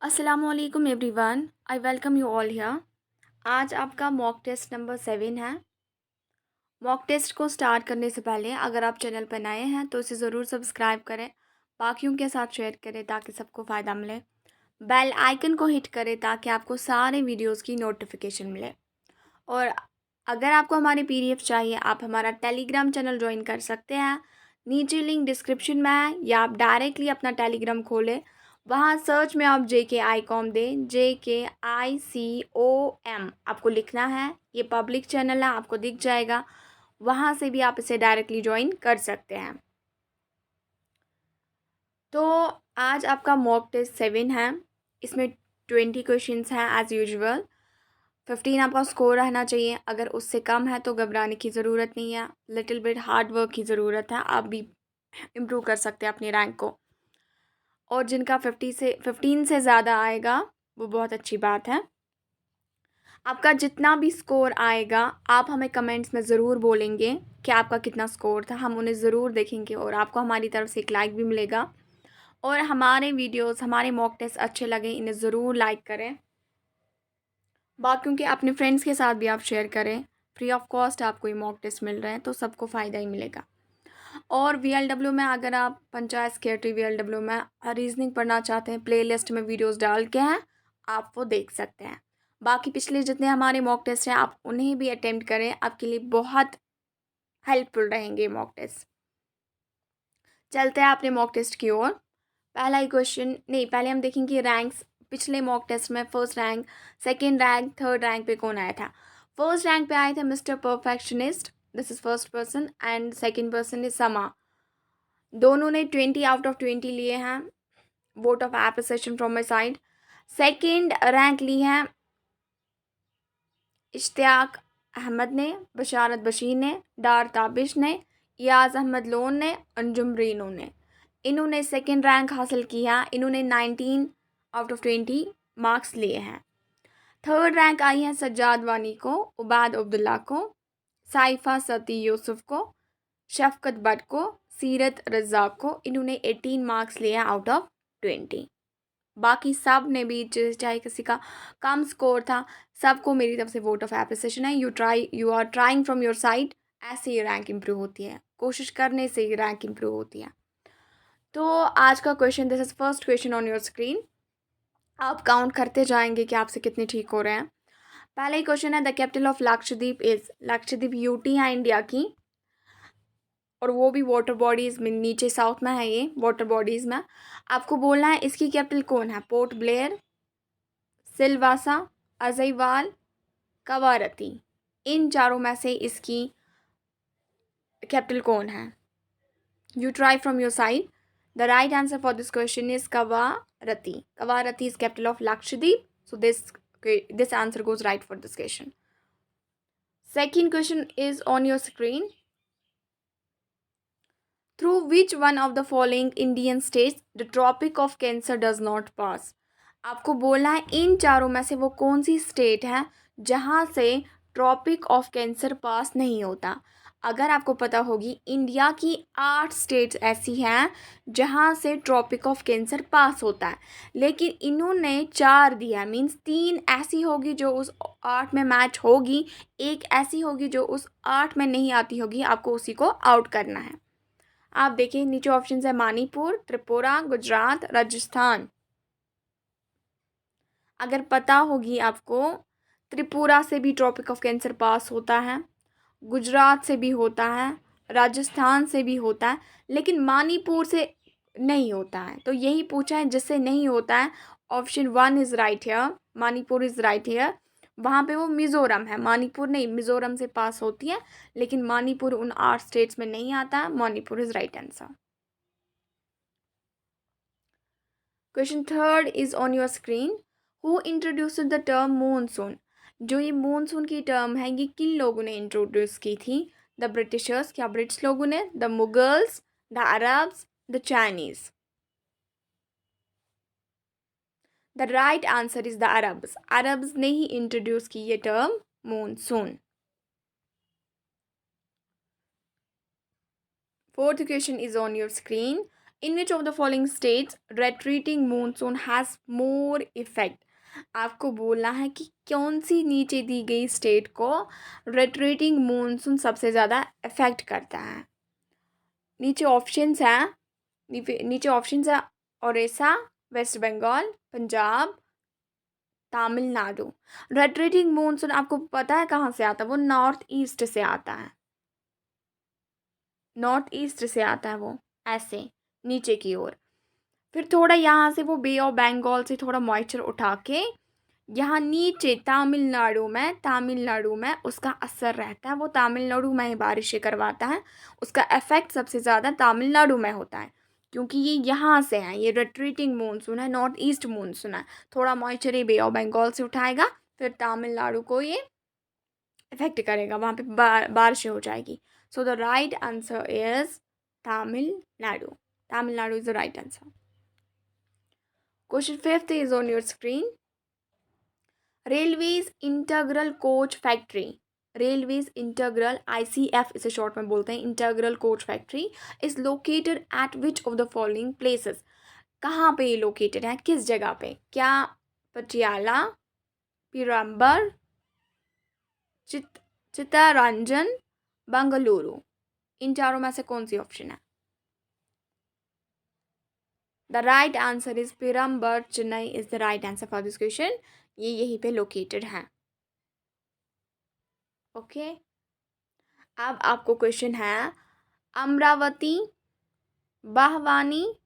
असलकुम everyone, I welcome you all here. आज आपका मॉक टेस्ट नंबर 7 है। मॉक टेस्ट को स्टार्ट करने से पहले अगर आप चैनल पर नए हैं तो इसे ज़रूर सब्सक्राइब करें, बाकियों के साथ शेयर करें ताकि सबको फ़ायदा मिले। बेल आइकन को हिट करें ताकि आपको सारे वीडियोस की नोटिफिकेशन मिले। और अगर आपको हमारी पीडीएफ चाहिए आप हमारा टेलीग्राम चैनल ज्वाइन कर सकते हैं। नीचे लिंक डिस्क्रिप्शन में है, या आप डायरेक्टली अपना टेलीग्राम खोलें। वहाँ सर्च में आप JKICOM दें, JKICOM आपको लिखना है। ये पब्लिक चैनल है, आपको दिख जाएगा। वहाँ से भी आप इसे डायरेक्टली ज्वाइन कर सकते हैं। तो आज आपका मॉक टेस्ट 7 है। इसमें 20 क्वेश्चंस हैं एज़ यूजुअल। 15 आपका स्कोर रहना चाहिए। अगर उससे कम है तो घबराने की ज़रूरत नहीं है, लिटिल बिट हार्ड वर्क की ज़रूरत है। आप भी इम्प्रूव कर सकते हैं अपनी रैंक को। और जिनका 15 से ज़्यादा आएगा वो बहुत अच्छी बात है। आपका जितना भी स्कोर आएगा आप हमें कमेंट्स में ज़रूर बोलेंगे कि आपका कितना स्कोर था। हम उन्हें ज़रूर देखेंगे और आपको हमारी तरफ से एक लाइक भी मिलेगा। और हमारे वीडियोस, हमारे मॉक टेस्ट अच्छे लगे इन्हें ज़रूर लाइक करें। बाकियों के अपने फ्रेंड्स के साथ भी आप शेयर करें। फ्री ऑफ कॉस्ट आपको ये मॉक टेस्ट मिल रहे हैं तो सबको फ़ायदा ही मिलेगा। और VLW में अगर आप पंचायत सेक्रेटरी VLW में रीजनिंग पढ़ना चाहते हैं, प्लेलिस्ट में वीडियोस डाल के हैं, आप वो देख सकते हैं। बाकी पिछले जितने हमारे मॉक टेस्ट हैं आप उन्हें भी अटेम्प्ट करें, आपके लिए बहुत हेल्पफुल रहेंगे मॉक टेस्ट। चलते हैं अपने मॉक टेस्ट की ओर। पहला ही क्वेश्चन नहीं, पहले हम देखेंगे रैंक्स। पिछले मॉक टेस्ट में first rank, second rank, third rank पे कौन आया था। फर्स्ट रैंक पे आए थे mister perfectionist, this is first person, and second person is Sama. दोनों ने 20 आउट ऑफ 20 लिए हैं। Vote of appreciation from my side. Second rank ली है इश्तियाक अहमद ने, बशारत बशीर ने, डार ताबिश ने, याज अहमद लोन ने, अंजुम रीनू ने। इन्होंने सेकंड रैंक हासिल किया। इन्होंने 19 आउट ऑफ 20 मार्क्स लिए हैं। थर्ड रैंक आई है सज्जाद वानी को, उबाद अब्दुल्ला को, साइफा सती यूसुफ को, शफकत भट्ट को, सीरत रज़ाक को। इन्होंने 18 मार्क्स लिए हैं आउट ऑफ 20। बाकी सब ने भी, चाहे किसी का कम स्कोर था, सबको मेरी तरफ से वोट ऑफ एप्रिसिएशन है। You are trying from your side. ऐसे ही रैंक इम्प्रूव होती है, कोशिश करने से ही रैंक इम्प्रूव होती है। तो आज का question, this is first question on your screen. आप काउंट करते जाएंगे कि आपसे कितने ठीक हो रहे हैं। पहला ही क्वेश्चन है, the capital of Lakshadweep is. Lakshadweep UT है इंडिया की, और वो भी वाटर बॉडीज़ में नीचे साउथ में है। ये वाटर बॉडीज़ में आपको बोलना है इसकी कैपिटल कौन है। पोर्ट ब्लेयर, सिलवासा, अजयवाल, कवारती। इन चारों में से इसकी कैपिटल कौन है। You try from your side. The right answer for this question is Kavaratti. Kavaratti is capital of Lakshadweep, so this answer goes right for this question. Second question is on your screen. Through which one of the following Indian states the Tropic of Cancer does not pass? आपको बोलना है इन चारों में से वो कौन सी state है जहाँ से ट्रॉपिक ऑफ कैंसर पास नहीं होता। अगर आपको पता होगी, इंडिया की 8 स्टेट्स ऐसी हैं जहाँ से ट्रॉपिक ऑफ कैंसर पास होता है, लेकिन इन्होंने 4 दिया है। मीन्स 3 ऐसी होगी जो उस 8 में मैच होगी, एक ऐसी होगी जो उस 8 में नहीं आती होगी। आपको उसी को आउट करना है। आप देखिए नीचे ऑप्शन है मणिपुर, त्रिपुरा, गुजरात, राजस्थान। अगर पता होगी आपको, त्रिपुरा से भी ट्रॉपिक ऑफ कैंसर पास होता है, गुजरात से भी होता है, राजस्थान से भी होता है, लेकिन मणिपुर से नहीं होता है। तो यही पूछा है जिससे नहीं होता है। Option 1 is right here, Manipur is right here. वहाँ पे वो मिज़ोरम है, मणिपुर नहीं। मिज़ोरम से पास होती है, लेकिन मणिपुर उन 8 स्टेट्स में नहीं आता है। Manipur is right answer. Question third is on your screen. Who introduce the term monsoon. जो ये मूनसून की टर्म है ये किन लोगों ने इंट्रोड्यूस की थी। द ब्रिटिशर्स, क्या ब्रिटिश लोगों ने, the Mughals, the Arabs, the Chinese. The right answer is the Arabs. Arabs ने ही इंट्रोड्यूस की ये term monsoon. Fourth question is on your screen. In which of the following states retreating monsoon has more effect. आपको बोलना है कि कौन सी नीचे दी गई स्टेट को रेट्रीटिंग मानसून सबसे ज़्यादा इफेक्ट करता है। नीचे ऑप्शंस हैं, नीचे ऑप्शंस है ओडिशा, वेस्ट बंगाल, पंजाब, तमिलनाडु। रेट्रीटिंग मानसून आपको पता है कहाँ से आता है? वो नॉर्थ ईस्ट से आता है, नॉर्थ ईस्ट से आता है वो, ऐसे नीचे की ओर। फिर थोड़ा यहाँ से वो बे ऑफ बंगाल से थोड़ा मॉइस्चर उठा के यहाँ नीचे तमिलनाडु में उसका असर रहता है। वो तमिलनाडु में ही बारिशें करवाता है, उसका इफेक्ट सबसे ज़्यादा तमिलनाडु में होता है, क्योंकि ये यहाँ से है, ये रिट्रीटिंग मानसून है, नॉर्थ ईस्ट मानसून है। थोड़ा मॉइस्चर ये बे ऑफ बंगाल से उठाएगा, फिर तमिलनाडु को ये इफेक्ट करेगा, वहाँ पे बारिशें हो जाएगी। So the right answer is Tamil Nadu. Tamil Nadu is the right answer. Question 5th is on your screen. Railways Integral Coach Factory. Railways Integral, ICF इसे शॉर्ट में बोलते हैं, Integral Coach Factory is located at which of the following places? कहाँ पे ये located है, किस जगह पे? क्या पटियाला, पिरंबर, चित्तरंजन, बेंगलुरु? इन चारों में से कौन सी ऑप्शन है? The right answer is Perambur, Chennai is the right answer for this question. ये यहीं पे लोकेटेड है। ओके, अब आपको क्वेश्चन है, Amaravati, Bhavani,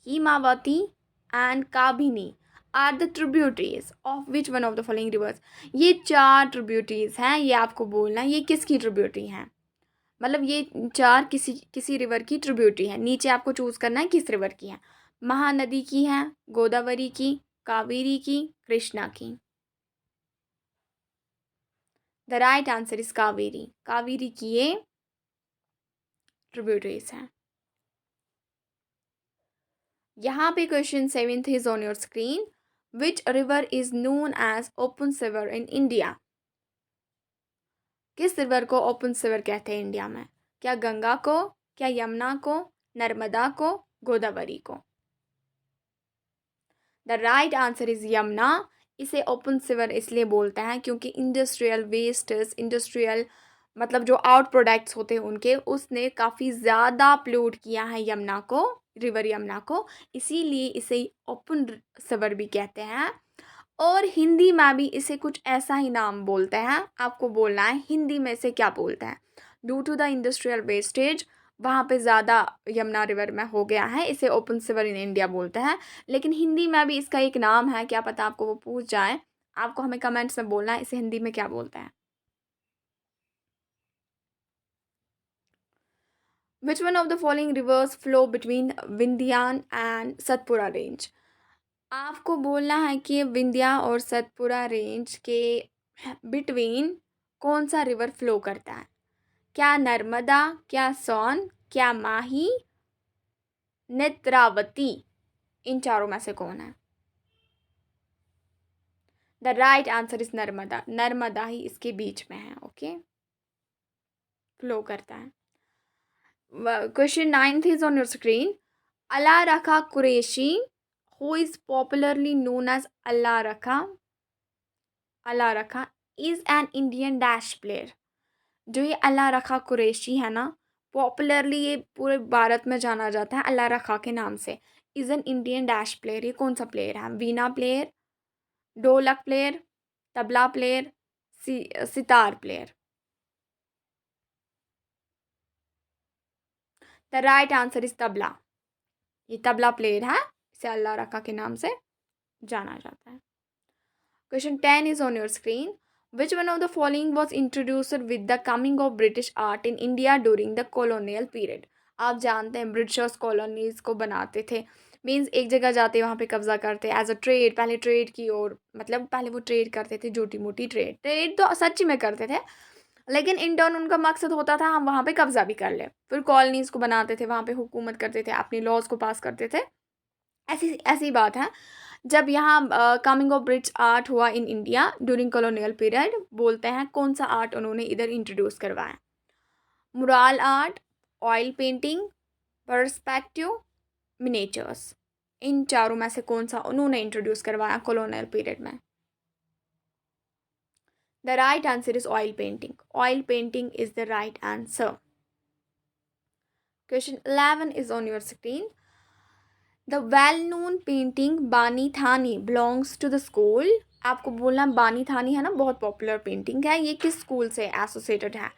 Hemavati and Kabini are the tributaries of which one of the following rivers? ये 4 ट्रिब्यूटरीज हैं, ये आपको बोलना है ये किसकी ट्रिब्यूटरी हैं, मतलब ये 4 किसी रिवर की ट्रिब्यूटरी है। नीचे आपको चूज करना है किस रिवर की है। महानदी की है, गोदावरी की, कावेरी की, कृष्णा की? The right answer is Kaveri. Kaveri की ये ट्रिब्यूटरीज हैं। यहाँ पे question 7th is on your screen. Which river is known as open sewer in India? किस रिवर को ओपन सिवर कहते हैं इंडिया में? क्या गंगा को, क्या यमुना को, नर्मदा को, गोदावरी को? The right answer is Yamuna. इसे ओपन सिवर इसलिए बोलते हैं क्योंकि इंडस्ट्रियल वेस्टेस, इंडस्ट्रियल मतलब जो आउट प्रोडक्ट्स होते हैं उनके, उसने काफ़ी ज़्यादा पोल्यूट किया है यमुना को, रिवर यमुना को, इसीलिए इसे ओपन सिवर भी कहते हैं। और हिंदी में भी इसे कुछ ऐसा ही नाम बोलते हैं। आपको बोलना है हिंदी में इसे क्या बोलते हैं। Due to the industrial wastage वहाँ पे ज़्यादा यमुना रिवर में हो गया है, इसे ओपन सिवर इन इंडिया बोलते हैं। लेकिन हिंदी में भी इसका एक नाम है, क्या पता आपको वो पूछ जाए। आपको हमें कमेंट्स में बोलना है इसे हिंदी में क्या बोलते हैं। Which one of the following rivers flow between Vindhyan and Satpura range? आपको बोलना है कि विंध्या और सतपुरा रेंज के बिटवीन कौन सा रिवर फ्लो करता है? क्या नर्मदा, क्या सोन, क्या माही, नेत्रावती? इन चारों में से कौन है? The right answer is Narmada. Narmada ही इसके बीच में है, ओके, फ्लो करता है। Question 9th is on your screen. Alla Rakha Qureshi, who is popularly known as अल्लाह रखा is an Indian dash player। जो ये अल्लाह रखा कुरैशी है ना, पॉपुलरली ये पूरे भारत में जाना जाता है अल्लाह रखा के नाम से। Is an Indian dash player. ये कौन सा प्लेयर है? वीणा प्लेयर, ढोलक player, tabla player, sitar player? The right answer is tabla. ये तबला प्लेयर है, इसे अल्लाह रखा के नाम से जाना जाता है। Question 10 is on your screen. Which one of the following was introduced with the coming of British art in India during the colonial period? आप जानते हैं ब्रिटिशर्स कॉलोनीज को बनाते थे, मीन्स एक जगह जाते वहाँ पे कब्जा करते एज अ ट्रेड। पहले ट्रेड की ओर, मतलब पहले वो ट्रेड करते थे, छोटी मोटी ट्रेड तो सच्ची में करते थे, लेकिन इन टर्न उनका मकसद होता था हम वहाँ पे कब्जा भी कर ले। फिर कॉलोनीज को बनाते थे, वहाँ पे हुकूमत करते थे, अपनी लॉज को पास करते थे। ऐसी ऐसी बात है। जब यहाँ कमिंग ऑफ ब्रिटिश आर्ट हुआ in India during colonial period, बोलते हैं कौन सा आर्ट उन्होंने इधर इंट्रोड्यूस करवाया? Mural art, oil painting, perspective, miniatures. इन चारों में से कौन सा उन्होंने इंट्रोड्यूस करवाया कॉलोनियल पीरियड में? The right answer is oil painting. Oil painting is the right answer. Question 11 is on your screen. The well-known painting बानी थानी belongs to the school. आपको बोलना बानी थानी है ना, बहुत पॉपुलर पेंटिंग है। ये किस स्कूल से एसोसिएटेड है?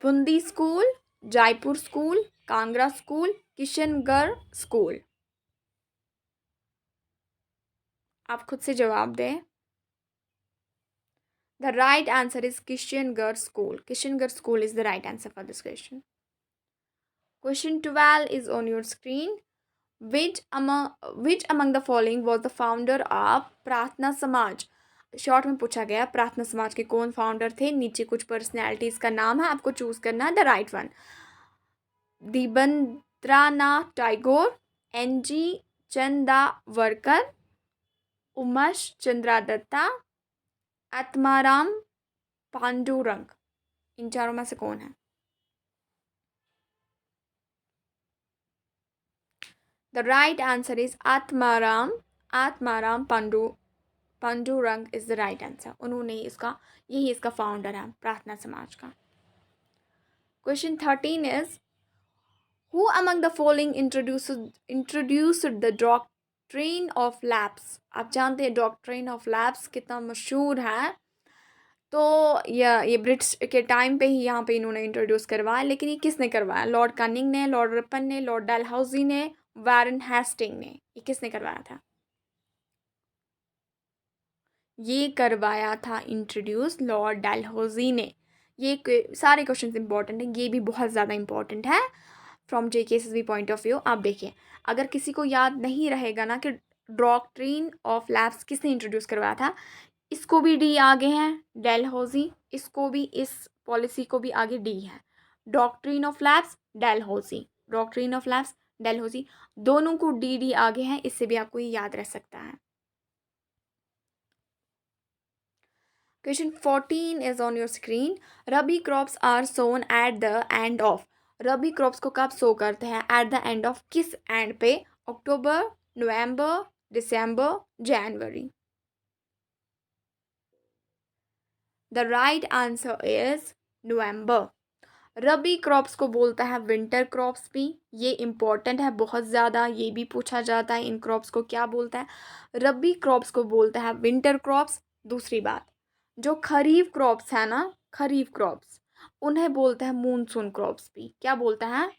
Bundi school, Jaipur school, Kangra school, Kishangarh school. आप खुद से जवाब दें। The right answer is Kishangarh School. Kishangarh School is the right answer for this question. Question 12 is on your screen. Which among the following was the founder of प्रार्थना समाज? Short में पूछा गया प्रार्थना समाज के कौन फाउंडर थे। नीचे कुछ पर्सनैलिटीज का नाम है, आपको चूज करना है the right one. Debendranath Tagore, N G. Chandavarkar, Umesh Chandra Dutta, Atmaram Pandurang. इन चारों में से कौन है? The right answer is Atmaram. Atmaram Pandurang is the right answer. उन्होंने यही इसका फाउंडर है प्रार्थना समाज का। Question 13 is who among the following introduced the doctrine of lapse? आप जानते हैं डॉक्ट्रिन ऑफ लैप्स कितना मशहूर है। तो ये ब्रिटिश के टाइम पे ही यहाँ पे इन्होंने इंट्रोड्यूस करवाया, लेकिन ये किसने करवाया? लॉर्ड कनिंग ने, लॉर्ड रिपन ने, लॉर्ड डलहौजी ने, वारन हेस्टिंग ने। ये किसने करवाया था? ये करवाया था इंट्रोड्यूस लॉर्ड डलहौजी ने। ये सारे क्वेश्चन इंपॉर्टेंट हैं, ये भी बहुत ज़्यादा इंपॉर्टेंट है from JKSSB point of view. आप देखिए, अगर किसी को याद नहीं रहेगा ना कि डॉक्ट्रिन ऑफ लैप्स किसने इंट्रोड्यूस करवाया था, इसको भी डी आगे है डलहौजी, इसको भी, इस पॉलिसी को भी आगे डी है। Doctrine of lapse Dalhousie, doctrine of lapse Dalhousie, दोनों को डी आगे हैं। इससे भी आपको ये याद रह सकता है। Question 14 is on your screen. Rabi crops are sown at the end of. Rabi crops को कब सो करते हैं? एट द एंड ऑफ किस एंड पे? अक्टूबर, नवंबर, दिसंबर, जनवरी। The right answer is November. Rabi crops को बोलता है विंटर क्रॉप्स भी। ये इम्पोर्टेंट है बहुत ज़्यादा, ये भी पूछा जाता है इन क्रॉप्स को क्या बोलता है। रबी क्रॉप्स को बोलता है विंटर क्रॉप्स। दूसरी बात, जो खरीफ क्रॉप्स है ना, खरीफ क्रॉप्स, उन्हें बोलते हैं मूनसून क्रॉप्स भी। क्या बोलता है?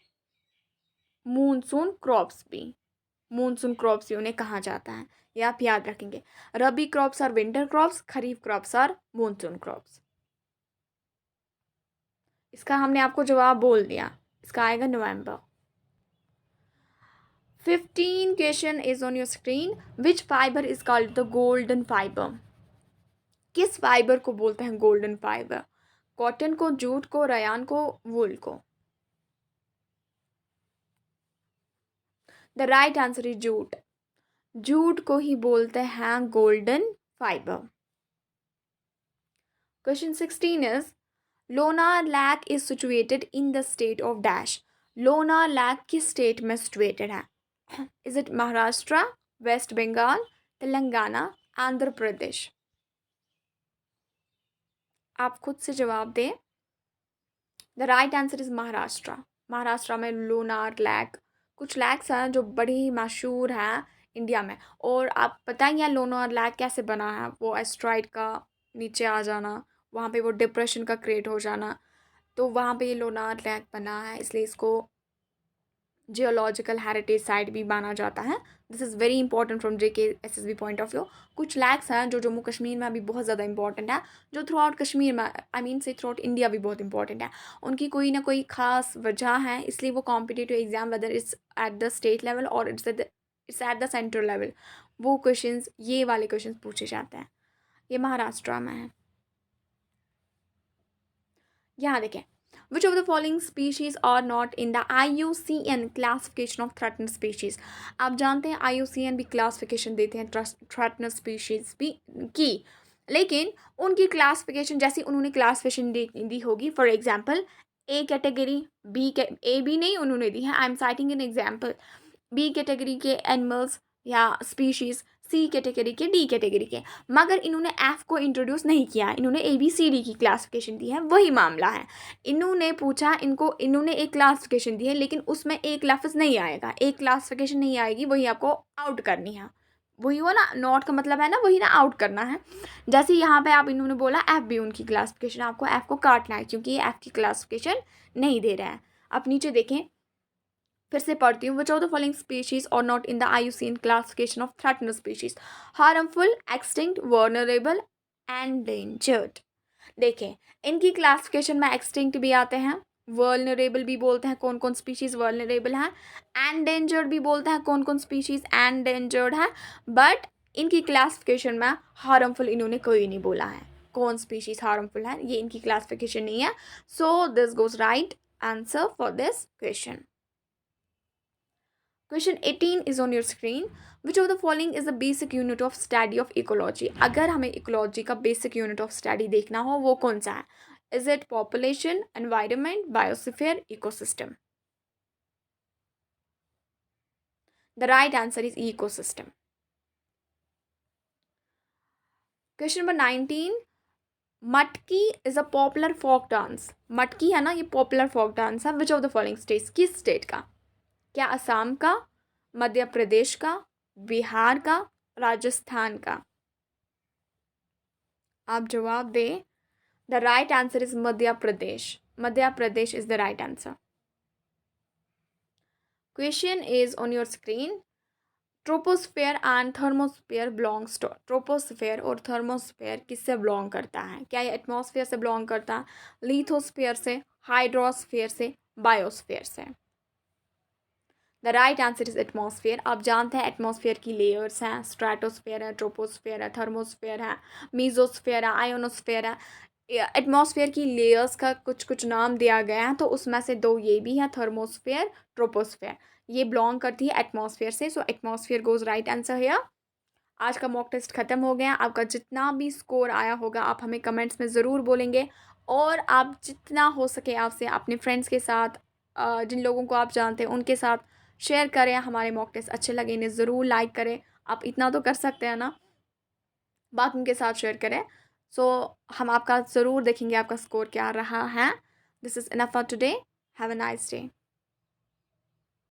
मूनसून क्रॉप्स भी। मूनसून क्रॉप्स भी उन्हें कहा जाता है, ये आप याद रखेंगे। रबी क्रॉप्स और विंटर क्रॉप्स, खरीफ क्रॉप्स और मूनसून क्रॉप्स। इसका हमने आपको जवाब बोल दिया, इसका आएगा नवंबर। 15 question is on your screen. Which fibre is called the golden fibre? किस फाइबर को बोलते हैं गोल्डन फाइबर? कॉटन को, जूट को, रयान को, वूल को? The right answer is jute. Jute को ही बोलते हैं golden fibre. Question 16 is Lonar lake is situated in the state of dash. Lonar lake किस स्टेट में सिचुएटेड है? Is it Maharashtra, West Bengal, Telangana, Andhra Pradesh? आप खुद से जवाब दें। The right answer is Maharashtra. Maharashtra में लोनार लेक, कुछ लेक्स हैं जो बड़ी ही मशहूर हैं इंडिया में। और आप पता ही है लोनार लेक कैसे बना है? वो एस्ट्रॉइड का नीचे आ जाना, वहाँ पे वो डिप्रेशन का क्रिएट हो जाना, तो वहाँ पे ये लोनार लेक बना है, इसलिए इसको जियोलॉजिकल हेरिटेज साइट भी माना जाता है। This is very important from JKSSB point of view. कुछ लेक्स हैं जो जम्मू कश्मीर में अभी बहुत ज़्यादा इंपॉर्टेंट है, जो थ्रू आउट कश्मीर में, आई मीन से थ्रू आउट इंडिया भी बहुत इंपॉर्टेंट है। उनकी कोई ना कोई ख़ास वजह है, इसलिए वो competitive exam whether it's at the state level और it's at the central level, वो क्वेश्चंस, ये वाले क्वेश्चंस पूछे जाते हैं। ये महाराष्ट्र में है। यहाँ देखें, which of the following species are not in the IUCN classification of threatened species? आप जानते हैं IUCN भी क्लासिफिकेशन देते हैं थ्रेटनड स्पीशीज भी की, लेकिन उनकी क्लासिफिकेशन जैसी उन्होंने क्लासिफिकेशन दी होगी। For example A category, A भी नहीं उन्होंने दी है, I am citing an example. B category के एनिमल्स या स्पीशीज़, सी कैटेगरी के, डी कैटेगरी के, मगर इन्होंने एफ को इंट्रोड्यूस नहीं किया, इन्होंने ए बी सी डी की क्लासिफिकेशन दी है, वही मामला है। इन्होंने पूछा, इन्होंने एक क्लासिफिकेशन दी है, लेकिन उसमें एक लफ्ज़ नहीं आएगा, एक क्लासिफिकेशन नहीं आएगी, वही आपको आउट करनी है। वही हुआ ना, नॉट का मतलब है ना वही ना, आउट करना है। जैसे यहाँ पे आप इन्होंने बोला एफ बी उनकी क्लासिफिकेशन, आपको एफ को काटना है क्योंकि ये एफ की क्लासिफिकेशन नहीं दे रहा है। अब नीचे देखें, फिर से पढ़ती हूँ। Which of the following species are not in the IUCN classification of threatened species? Harmful, extinct, vulnerable, endangered. देखें, इनकी क्लासिफिकेशन में एक्सटिंक्ट भी आते हैं, वल्नरेबल भी बोलते हैं कौन कौन स्पीशीज वल्नरेबल है, एंडेंजर्ड भी बोलते हैं कौन कौन स्पीशीज एंडेंजर्ड है, बट इनकी क्लासिफिकेशन में हार्मफुल इन्होंने कोई नहीं बोला है। कौन स्पीशीज हार्मफुल है ये इनकी क्लासिफिकेशन नहीं है। So this goes right answer for this question. Question 18 is on your screen. Which of the following is the basic unit of study of ecology? अगर हमें ecology का basic unit of study देखना हो वो कौन सा है? Is it population, environment, biosphere, ecosystem? The right answer is ecosystem. Question number 19. मटकी is a popular folk dance. मटकी है ना, ये popular folk dance है. Which of the following states? किस state का? क्या असम का, मध्य प्रदेश का, बिहार का, राजस्थान का? आप जवाब दें। The right answer is Madhya Pradesh. Madhya Pradesh is the right answer. Question is on your screen. Troposphere and thermosphere belongs to. Troposphere और थर्मोस्फेयर किससे बिलोंग करता है? क्या ये एटमॉस्फेयर से बिलोंग करता है, लिथोस्फेयर से, हाइड्रोस्फेयर से, बायोस्फेयर से? The right answer is atmosphere. आप जानते हैं एटमॉस्फेयर की लेयर्स हैं, स्ट्रेटोस्फेयर है, ट्रोपोस्फेयर है, थर्मोस्फेयर है, मीजोस्फेयर है, आयोनोस्फेयर है। एटमॉस्फेयर की लेयर्स का कुछ कुछ नाम दिया गया है, तो उसमें से दो ये भी है, थर्मोस्फेयर, ट्रोपोस्फेयर। ये बिलोंग करती है एटमॉस्फेयर से, सो एटमॉस्फेयर गोज राइट आंसर है। आज का मॉक टेस्ट ख़त्म हो गया। आपका जितना भी स्कोर आया होगा आप हमें कमेंट्स में ज़रूर बोलेंगे, और आप जितना हो सके आपसे अपने फ्रेंड्स के साथ, जिन लोगों को आप जानते हैं उनके साथ शेयर करें। हमारे मॉक टेस्ट अच्छे लगे इन्हें ज़रूर लाइक करें। आप इतना तो कर सकते हैं ना, बाकी उनके साथ शेयर करें। सो हम आपका ज़रूर देखेंगे आपका स्कोर क्या रहा है। This is enough for today. Have a nice day.